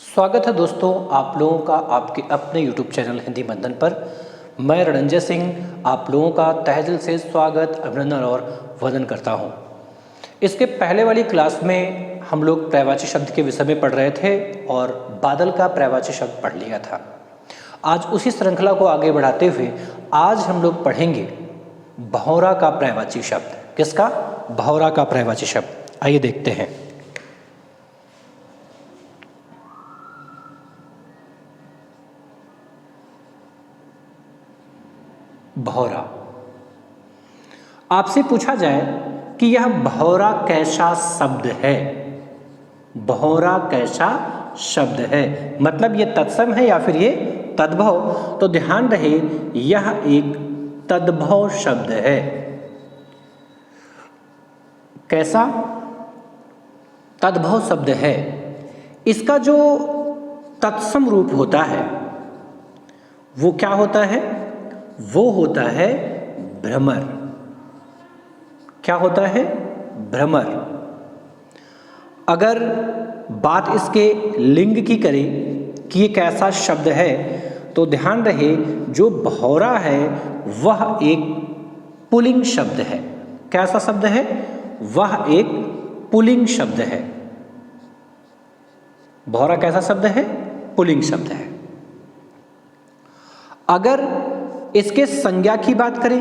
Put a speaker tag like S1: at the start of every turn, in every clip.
S1: स्वागत है दोस्तों आप लोगों का आपके अपने YouTube चैनल हिंदी मंथन पर। मैं रणंजय सिंह आप लोगों का तहे दिल से स्वागत, अभिनंदन और वंदन करता हूं। इसके पहले वाली क्लास में हम लोग पर्यायवाची शब्द के विषय में पढ़ रहे थे और बादल का पर्यायवाची शब्द पढ़ लिया था। आज उसी श्रृंखला को आगे बढ़ाते हुए आज हम लोग पढ़ेंगे भौरा का पर्यायवाची शब्द। किसका? भौरा का पर्यायवाची शब्द। आइए देखते हैं। भौरा। आपसे पूछा जाए कि यह भौरा कैसा शब्द है? भौरा कैसा शब्द है मतलब ये तत्सम है या फिर ये तद्भव? तो ध्यान रहे यह एक तद्भव शब्द है। कैसा? तद्भव शब्द है। इसका जो तत्सम रूप होता है वो क्या होता है? वो होता है भ्रमर। क्या होता है? भ्रमर। अगर बात इसके लिंग की करें कि ये कैसा शब्द है तो ध्यान रहे जो भौरा है वह एक पुल्लिंग शब्द है। कैसा शब्द है? वह एक पुल्लिंग शब्द है। भौरा कैसा शब्द है? पुल्लिंग शब्द है। अगर इसके संज्ञा की बात करें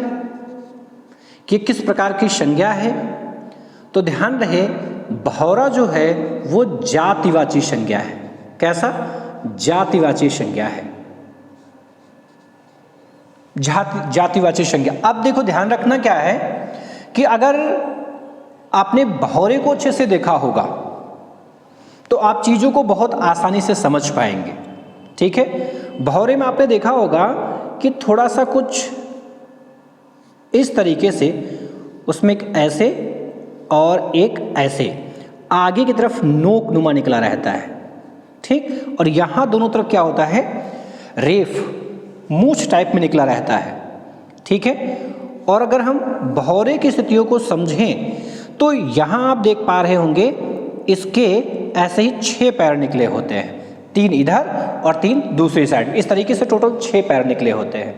S1: कि किस प्रकार की संज्ञा है तो ध्यान रहे भौरा जो है वो जातिवाची संज्ञा है। कैसा? जातिवाची संज्ञा है। जातिवाची संज्ञा। अब देखो ध्यान रखना क्या है कि अगर आपने भौरे को अच्छे से देखा होगा तो आप चीजों को बहुत आसानी से समझ पाएंगे। ठीक है? भौरे में आपने देखा होगा कि थोड़ा सा कुछ इस तरीके से उसमें एक ऐसे और एक ऐसे आगे की तरफ नोक नुमा निकला रहता है। ठीक? और यहां दोनों तरफ क्या होता है? रेफ मूछ टाइप में निकला रहता है। ठीक है? और अगर हम भौरे की स्थितियों को समझें तो यहां आप देख पा रहे होंगे इसके ऐसे ही 6 पैर निकले होते हैं, 3 इधर और 3 दूसरी साइड। इस तरीके से टोटल 6 पैर निकले होते हैं।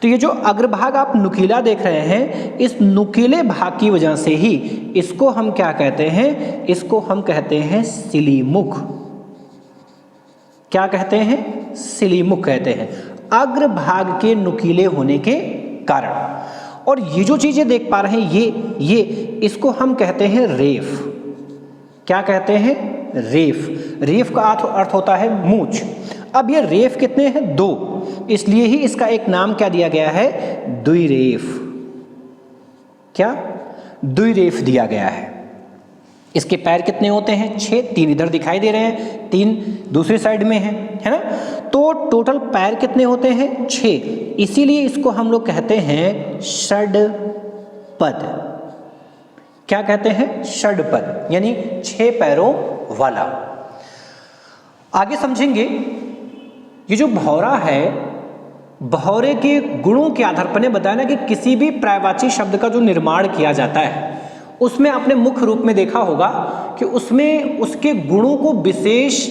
S1: तो ये जो अग्रभाग आप नुकीला देख रहे हैं इस नुकीले भाग की वजह से ही इसको हम क्या कहते हैं? इसको हम कहते हैं सिलीमुख। क्या कहते हैं? सिलीमुख कहते हैं अग्रभाग के नुकीले होने के कारण। और ये जो चीजें देख पा रहे हैं ये इसको हम कहते हैं रेफ। क्या कहते हैं? रेफ। रेफ का अर्थ होता है मूछ। अब ये रेफ कितने हैं? 2, इसलिए ही इसका एक नाम क्या दिया गया है? द्विरेफ। क्या? द्विरेफ दिया गया है। इसके पैर कितने होते हैं? 6, 3 इधर दिखाई दे रहे हैं, 3 दूसरी साइड में है ना? तो टोटल पैर कितने होते हैं? 6। इसीलिए इसको हम लोग कहते हैं षड्पद। क्या कहते हैं? षड्पद, यानी 6 पैरों वाला। आगे समझेंगे ये जो भौरा है, भौरे के गुणों के आधार पर ने बताया ना कि किसी भी पर्यायवाची शब्द का जो निर्माण किया जाता है उसमें आपने मुख्य रूप में देखा होगा कि उसमें उसके गुणों को विशेष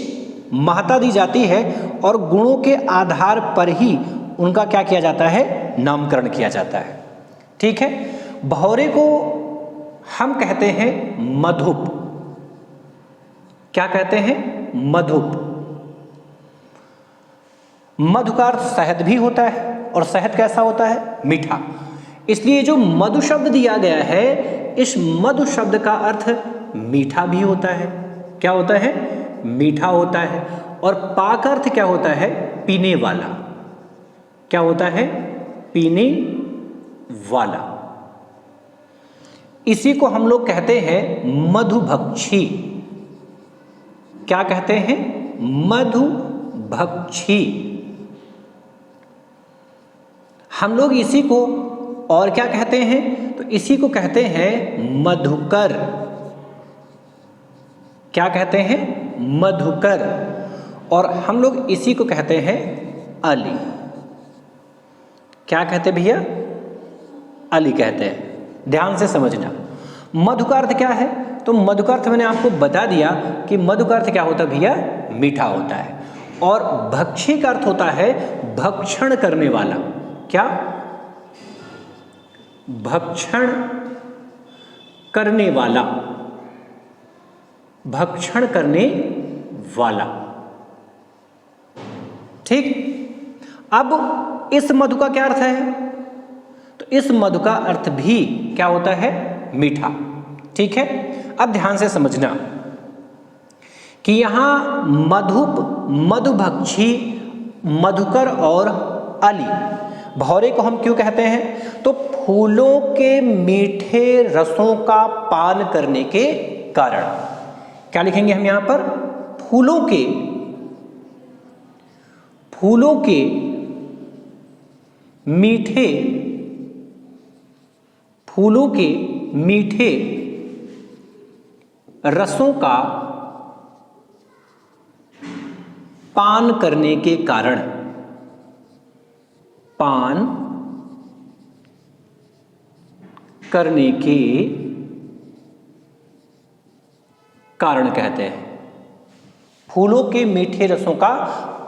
S1: महत्ता दी जाती है और गुणों के आधार पर ही उनका क्या किया जाता है? नामकरण किया जाता है। ठीक है? भौरे को हम कहते हैं मधुप। क्या कहते हैं? मधुप। मधु का अर्थ शहद भी होता है और शहद कैसा होता है? मीठा। इसलिए जो मधु शब्द दिया गया है इस मधु शब्द का अर्थ मीठा भी होता है। क्या होता है? मीठा होता है। और पा का अर्थ क्या होता है? पीने वाला। क्या होता है? पीने वाला। इसी को हम लोग कहते हैं मधुभक्षी। क्या कहते हैं? मधुभक्षी। हम लोग इसी को और क्या कहते हैं? तो इसी को कहते हैं मधुकर। क्या कहते हैं? मधुकर। और हम लोग इसी को कहते हैं अली। क्या कहते भैया? अली कहते हैं। ध्यान से समझना। मधु का अर्थ क्या है? तो मधु का अर्थ मैंने आपको बता दिया कि मधु का अर्थ क्या होता है भैया? मीठा होता है। और भक्षी का अर्थ होता है भक्षण करने वाला। क्या? भक्षण करने वाला, भक्षण करने वाला। ठीक, अब इस मधु का क्या अर्थ है? तो इस मधु का अर्थ भी क्या होता है? मीठा। ठीक है, अब ध्यान से समझना कि यहां मधुप, मधुभक्षी, मधुकर और अली, भौरे को हम क्यों कहते हैं? तो फूलों के मीठे रसों का पान करने के कारण। क्या लिखेंगे हम यहां पर? फूलों के मीठे, फूलों के मीठे रसों का पान करने के कारण, पान करने के कारण कहते हैं। फूलों के मीठे रसों का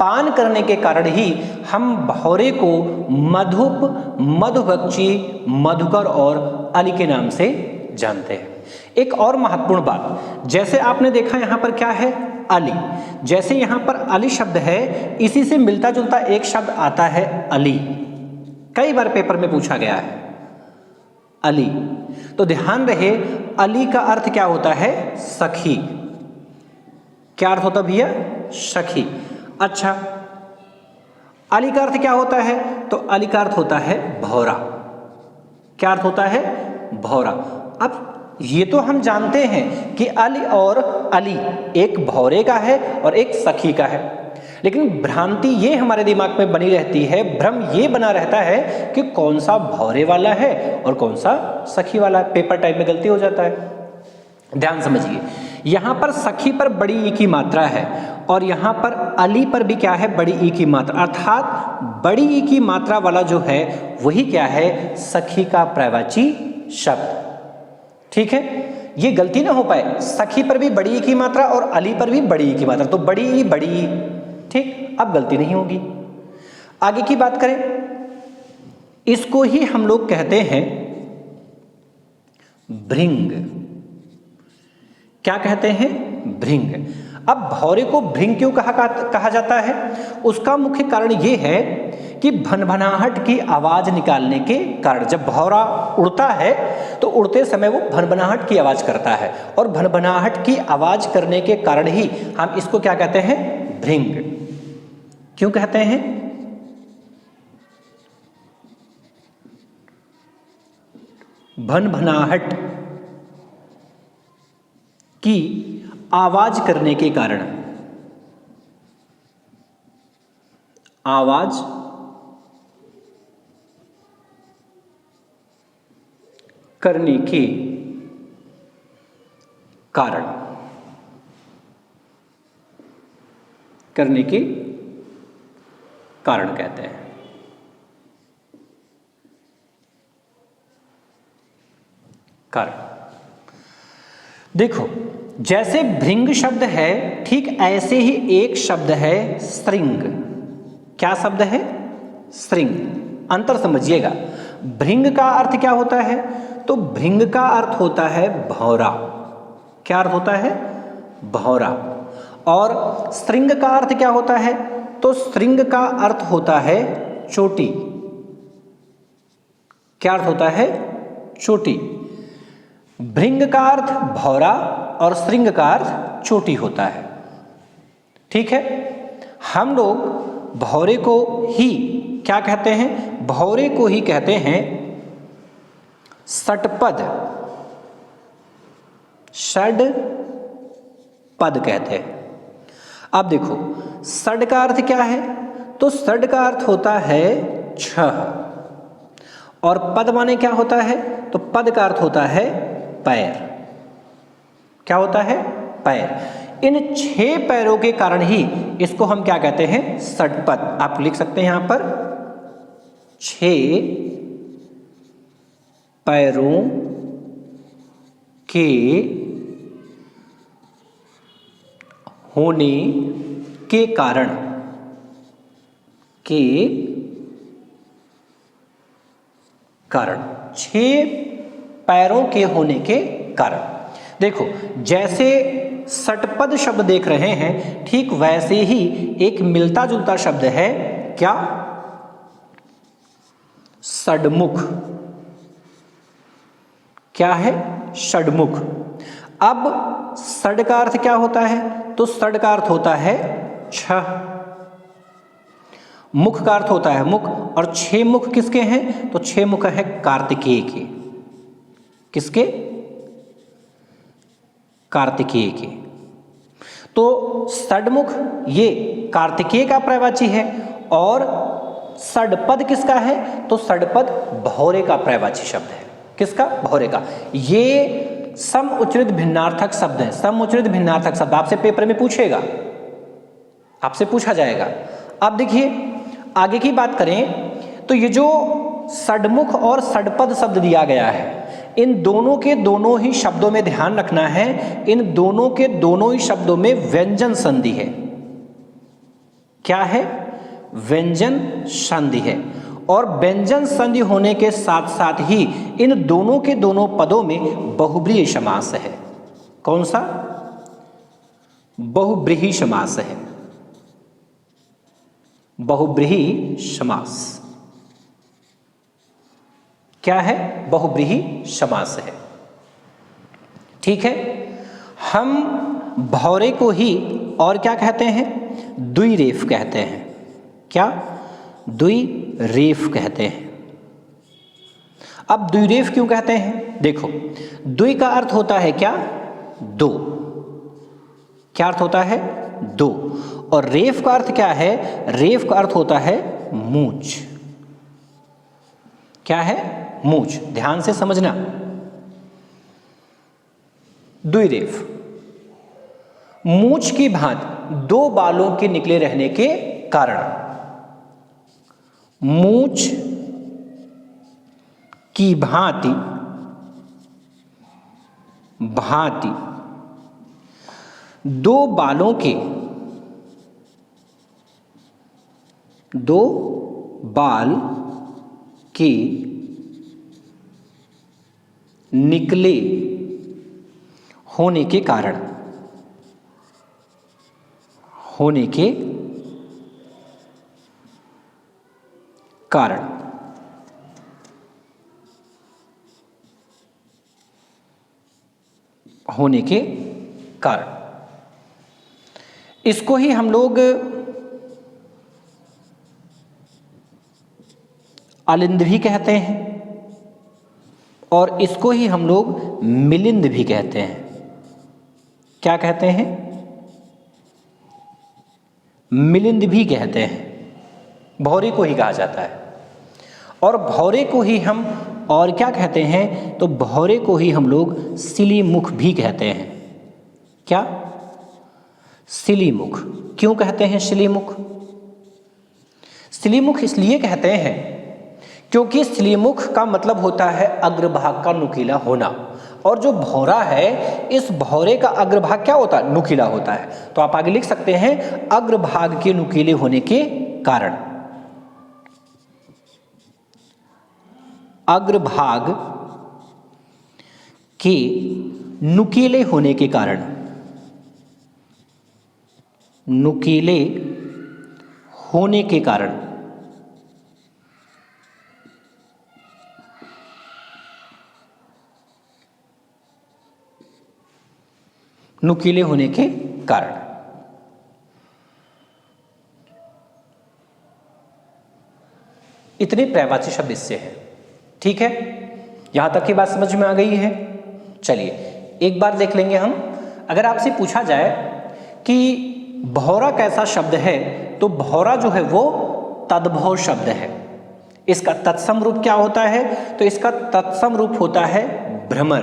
S1: पान करने के कारण ही हम भौरे को मधुप, मधुभक्षी, मधुकर और अली के नाम से जानते हैं। एक और महत्वपूर्ण बात, जैसे आपने देखा यहां पर क्या है? अली। जैसे यहां पर अली शब्द है, इसी से मिलता जुलता एक शब्द आता है अली। कई बार पेपर में पूछा गया है अली। तो ध्यान रहे, अली का अर्थ क्या होता है? सखी। क्या अर्थ होता भैया? सखी। अच्छा, अली का अर्थ क्या होता है? तो अली का अर्थ होता है भौरा। क्या अर्थ होता है? भौरा। अब ये तो हम जानते हैं कि अली और अली एक भौरे का है और एक सखी का है, लेकिन भ्रांति ये हमारे दिमाग में बनी रहती है, भ्रम ये बना रहता है कि कौन सा भौरे वाला है और कौन सा सखी वाला है। पेपर टाइप में गलती हो जाता है। ध्यान समझिए, यहां पर सखी पर बड़ी ई की मात्रा है और यहां पर अली पर भी क्या है? बड़ी ई की मात्रा, अर्थात बड़ी ई की मात्रा वाला जो है वही क्या है? सखी का पर्यायवाची शब्द। ठीक है, ये गलती ना हो पाए, सखी पर भी बड़ी ई की मात्रा और अली पर भी बड़ी ई की मात्रा, तो बड़ी ई बड़ी ई। ठीक, अब गलती नहीं होगी। आगे की बात करें, इसको ही हम लोग कहते हैं भृंग। क्या कहते हैं? भृंग। अब भौरे को भृंग क्यों कहा जाता है? उसका मुख्य कारण यह है कि भनभनाहट की आवाज निकालने के कारण। जब भौरा उड़ता है तो उड़ते समय वो भनभनाहट की आवाज करता है, और भनभनाहट की आवाज करने के कारण ही हम इसको क्या कहते हैं? भृंग। क्यों कहते हैं? भनभनाहट की आवाज करने के कारण, आवाज करने के कारण, करने के कारण कहते हैं। कारण देखो, जैसे भृंग शब्द है, ठीक ऐसे ही एक शब्द है श्रृंग। क्या शब्द है? श्रृंग। अंतर समझिएगा, भृंग का अर्थ क्या होता है? तो भृंग का अर्थ होता है भौरा। क्या अर्थ होता है? भौरा। और श्रृंग का अर्थ क्या होता है? तो श्रृंग का अर्थ होता है चोटी। क्या अर्थ होता है? चोटी। भृंग का अर्थ भौरा और श्रृंग का अर्थ चोटी होता है। ठीक है, हम लोग भौरे को ही क्या कहते हैं? भौरे को ही कहते हैं षट्पद। षड पद कहते हैं। अब देखो, षड का अर्थ क्या है? तो षड का अर्थ होता है छह, और पद माने क्या होता है? तो पद का अर्थ होता है पैर। क्या होता है? पैर। इन 6 पैरों के कारण ही इसको हम क्या कहते हैं? षट्पद। आप लिख सकते हैं यहां पर 6 पैरों के होने के कारण के कारण, 6 पैरों के होने के कारण। देखो जैसे षटपद शब्द देख रहे हैं, ठीक वैसे ही एक मिलता जुलता शब्द है, क्या? षडमुख। क्या है? षडमुख। अब षड का अर्थ क्या होता है? तो षड का अर्थ होता है 6, मुख का अर्थ होता है मुख, और 6 मुख किसके हैं? तो 6 मुख है कार्तिकेय के। किसके? कार्तिकेय के। तो षडमुख ये कार्तिकेय का पर्यायवाची है, और षडपद किसका है? तो षडपद भौरे का पर्यायवाची शब्द है। किसका? भौरे का। ये सम उच्चरित भिन्नार्थक शब्द है। सम उच्चरित भिन्नार्थक शब्द आपसे पेपर में पूछेगा, आपसे पूछा जाएगा। अब देखिए आगे की बात करें तो ये जो षडमुख और षडपद शब्द दिया गया है, इन दोनों के दोनों ही शब्दों में ध्यान रखना है, इन दोनों के दोनों ही शब्दों में व्यंजन संधि है। क्या है? व्यंजन संधि है। और व्यंजन संधि होने के साथ साथ ही इन दोनों के दोनों पदों में बहुब्रीहि समास है। कौन सा? बहुब्रीहि समास है। बहुब्रीहि समास क्या है? बहुब्रीहि समास है। ठीक है। हम भौरे को ही और क्या कहते हैं? द्विरेफ कहते हैं। क्या? द्विरेफ कहते हैं। अब द्विरेफ क्यों कहते हैं? देखो द्वि का अर्थ होता है क्या? 2। क्या अर्थ होता है? 2। और रेफ का अर्थ क्या है? रेफ का अर्थ होता है मूंछ। क्या है? मूंछ। ध्यान से समझना। द्विरेफ मूंछ की भांति 2 बालों के निकले रहने के कारण, मूंछ की भांति भांति 2 बालों के, 2 बाल के निकले होने के कारण, होने के कारण होने के कारण इसको ही हम लोग अलिंद भी कहते हैं, और इसको ही हम लोग मिलिंद भी कहते हैं। क्या कहते हैं? मिलिंद भी कहते हैं। भौरे को ही कहा जाता है। और भौरे को ही हम और क्या कहते हैं? तो भौरे को ही हम लोग सिलीमुख भी कहते हैं। क्या? सिलीमुख। क्यों कहते हैं सिलीमुख? सिलीमुख इसलिए कहते हैं क्योंकि सिलीमुख का मतलब होता है अग्रभाग का नुकीला होना, और जो भौरा है इस भौरे का अग्रभाग क्या होता है? नुकीला होता है। तो आप आगे लिख सकते हैं अग्रभाग के नुकीले होने के कारण, अग्रभाग के नुकीले होने के कारण, नुकीले होने के कारण नुकीले होने के कारण। इतने पर्यायवाची शब्द इससे है। ठीक है, यहां तक की बात समझ में आ गई है। चलिए एक बार देख लेंगे हम। अगर आपसे पूछा जाए कि भौरा कैसा शब्द है, तो भौरा जो है वो तद्भव शब्द है। इसका तत्सम रूप क्या होता है? तो इसका तत्सम रूप होता है भ्रमर।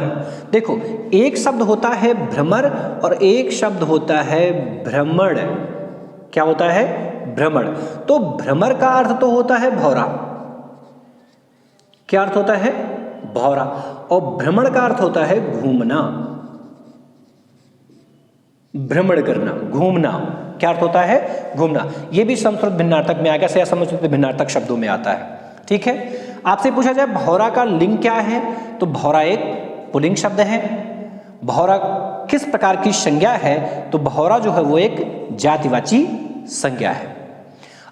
S1: देखो एक शब्द होता है भ्रमर और एक शब्द होता है भ्रमण। क्या होता है? भ्रमण। तो भ्रमर का अर्थ तो होता है भौरा। क्या अर्थ होता है? भौरा। और भ्रमण का अर्थ होता है घूमना, भ्रमण करना, घूमना। क्या अर्थ होता है? घूमना। ये भी संस्कृत भिन्नार्थक में आ गया, या संस्कृत भिन्नार्थक शब्दों में आता है। ठीक है, आपसे पूछा जाए भौरा का लिंग क्या है, तो भौरा एक पुल्लिंग शब्द है। भौरा किस प्रकार की संज्ञा है, तो भौरा जो है वो एक जातिवाची संज्ञा है।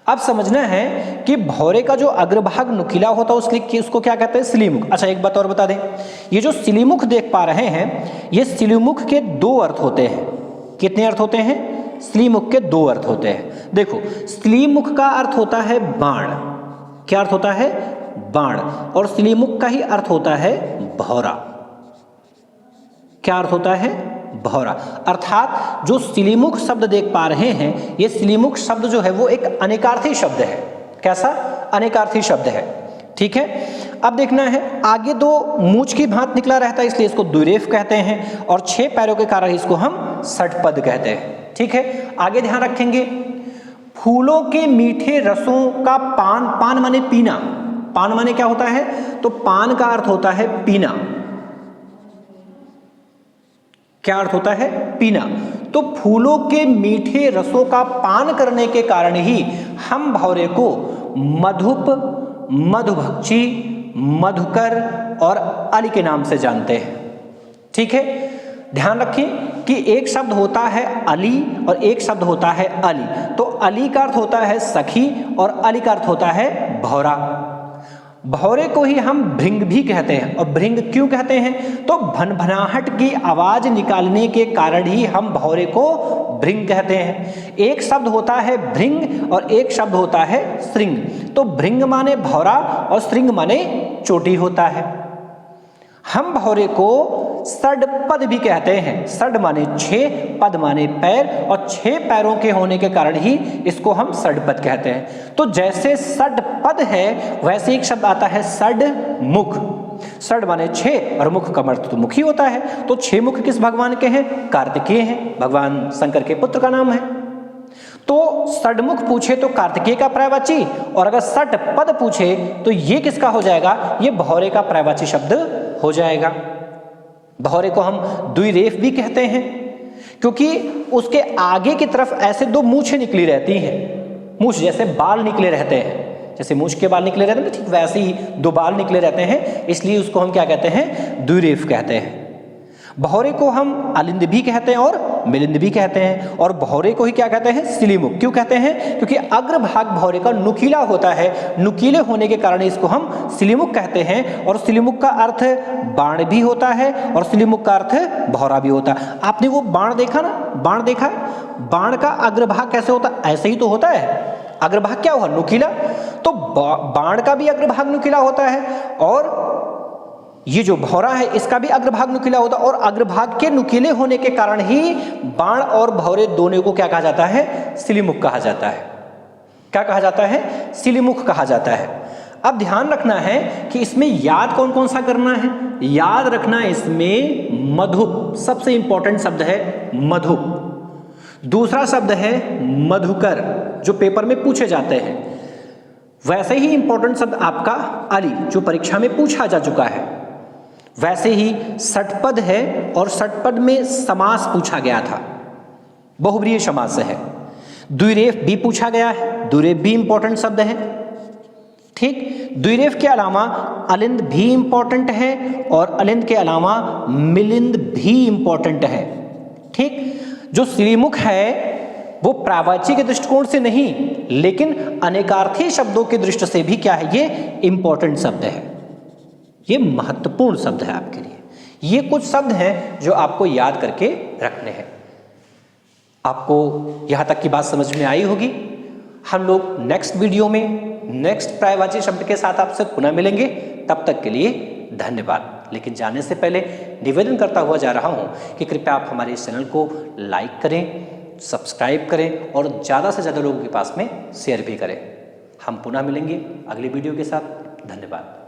S1: अब समझना है कि भौरे का जो अग्रभाग नुकीला होता है उसको क्या कहते हैं? सिलीमुख। अच्छा, एक बात और बता दें, ये जो सिलीमुख देख पा रहे हैं, ये सिलीमुख के दो अर्थ होते हैं। कितने अर्थ होते हैं? सिलीमुख के दो अर्थ होते हैं। देखो, सिलीमुख का अर्थ होता है बाण। क्या अर्थ होता है? बाण। और सिलीमुख का ही अर्थ होता है भौरा। क्या अर्थ होता है? भौरा। अर्थात जो सिलीमुख शब्द देख पा रहे हैं, ये सिलीमुख शब्द जो है वो एक अनेकार्थी शब्द है। कैसा? अनेकार्थी शब्द है। ठीक है, अब देखना है, आगे दो मूंछ की भांत निकला रहता है, इसलिए इसको द्विरेफ कहते हैं, और 6 पैरों के कारण इसको हम षट्पद कहते हैं। ठीक है, आगे ध्यान रखेंगे, फूलों के मीठे रसों का पान, पान माने पीना। पान माने क्या होता है? तो पान का अर्थ होता है पीना। क्या अर्थ होता है? पीना। तो फूलों के मीठे रसों का पान करने के कारण ही हम भौरे को मधुप, मधुभक्षी, मधुकर और अली के नाम से जानते हैं। ठीक है, ध्यान रखें कि एक शब्द होता है अली और एक शब्द होता है अली। तो अली का अर्थ होता है सखी और अली का अर्थ होता है भौरा। भौरे को ही हम भृंग भी कहते हैं। और भृंग क्यों कहते हैं? तो भनभनाहट की आवाज निकालने के कारण ही हम भौरे को भृंग कहते हैं। एक शब्द होता है भृंग और एक शब्द होता है श्रृंग। तो भृंग माने भौरा और श्रृंग माने चोटी होता है। हम भौरे को षड्पद भी कहते हैं। षड माने 6, पद माने पैर, और 6 पैरों के होने के कारण ही इसको हम षड्पद कहते हैं। तो जैसे षड्पद है, वैसे एक शब्द आता है षड्मुख। षड माने 6 और मुख का अर्थ तो मुख ही होता है। तो 6 मुख किस भगवान के हैं? कार्तिकेय हैं, भगवान शंकर के पुत्र का नाम है। तो षड्मुख पूछे तो कार्तिकेय का पर्यायवाची, और अगर षट्पद पूछे तो ये किसका हो जाएगा? ये भौरे का पर्यायवाची शब्द हो जाएगा। भौरे को हम द्विरेफ भी कहते हैं, क्योंकि उसके आगे की तरफ ऐसे 2 मूछें निकली रहती हैं। मूछ जैसे बाल निकले रहते हैं, जैसे मूछ के बाल निकले रहते हैं, ठीक वैसे ही 2 बाल निकले रहते हैं, इसलिए उसको हम क्या कहते हैं? द्विरेफ कहते हैं। भौरे को हम अलिंद भी कहते हैं और मिलिंद भी कहते हैं। और भौरे को ही क्या कहते हैं? सिलीमुख। क्यों कहते हैं? क्योंकि अग्रभाग भौरे का नुकीला होता है। नुकीले होने के कारण इसको हम सिलीमुख कहते हैं। और सिलीमुख का अर्थ बाण भी होता है और सिलीमुख का अर्थ भौरा भी होता है। आपने वो बाण देखा ना? बाण देखा? बाण का अग्रभाग कैसे होता? ऐसे ही तो होता है। अग्रभाग क्या हुआ? नुकीला। तो बाण का भी अग्रभाग नुकीला होता है, और ये जो भौरा है इसका भी अग्रभाग नुकीला होता है। और अग्रभाग के नुकीले होने के कारण ही बाण और भौरे दोनों को क्या कहा जाता है? सिलीमुख कहा जाता है। क्या कहा जाता है? सिलीमुख कहा जाता है। अब ध्यान रखना है कि इसमें याद कौन कौन सा करना है? याद रखना इसमें मधुप, सबसे इंपॉर्टेंट शब्द है मधुप। दूसरा शब्द है मधुकर, जो पेपर में पूछे जाते हैं। वैसे ही इंपॉर्टेंट शब्द आपका अली, जो परीक्षा में पूछा जा चुका है। वैसे ही षट्पद है, और षट्पद में समास पूछा गया था, बहुब्रीहि समास है। द्विरेफ भी पूछा गया है, द्विरेफ भी इंपॉर्टेंट शब्द है। ठीक, द्विरेफ के अलावा अलिंद भी इंपॉर्टेंट है, और अलिंद के अलावा मिलिंद भी इंपॉर्टेंट है। ठीक, जो सिलीमुख है वो प्रावाची के दृष्टिकोण से नहीं, लेकिन अनेकार्थी शब्दों की दृष्टि से भी क्या है? ये इंपॉर्टेंट शब्द है, ये महत्वपूर्ण शब्द है आपके लिए। ये कुछ शब्द हैं जो आपको याद करके रखने हैं। आपको यहां तक की बात समझ में आई होगी। हम लोग नेक्स्ट वीडियो में नेक्स्ट पर्यायवाची शब्द के साथ आपसे पुनः मिलेंगे। तब तक के लिए धन्यवाद। लेकिन जाने से पहले निवेदन करता हुआ जा रहा हूं कि कृपया आप हमारे इस चैनल को लाइक करें, सब्सक्राइब करें और ज़्यादा से ज़्यादा लोगों के पास में शेयर भी करें। हम पुनः मिलेंगे अगली वीडियो के साथ। धन्यवाद।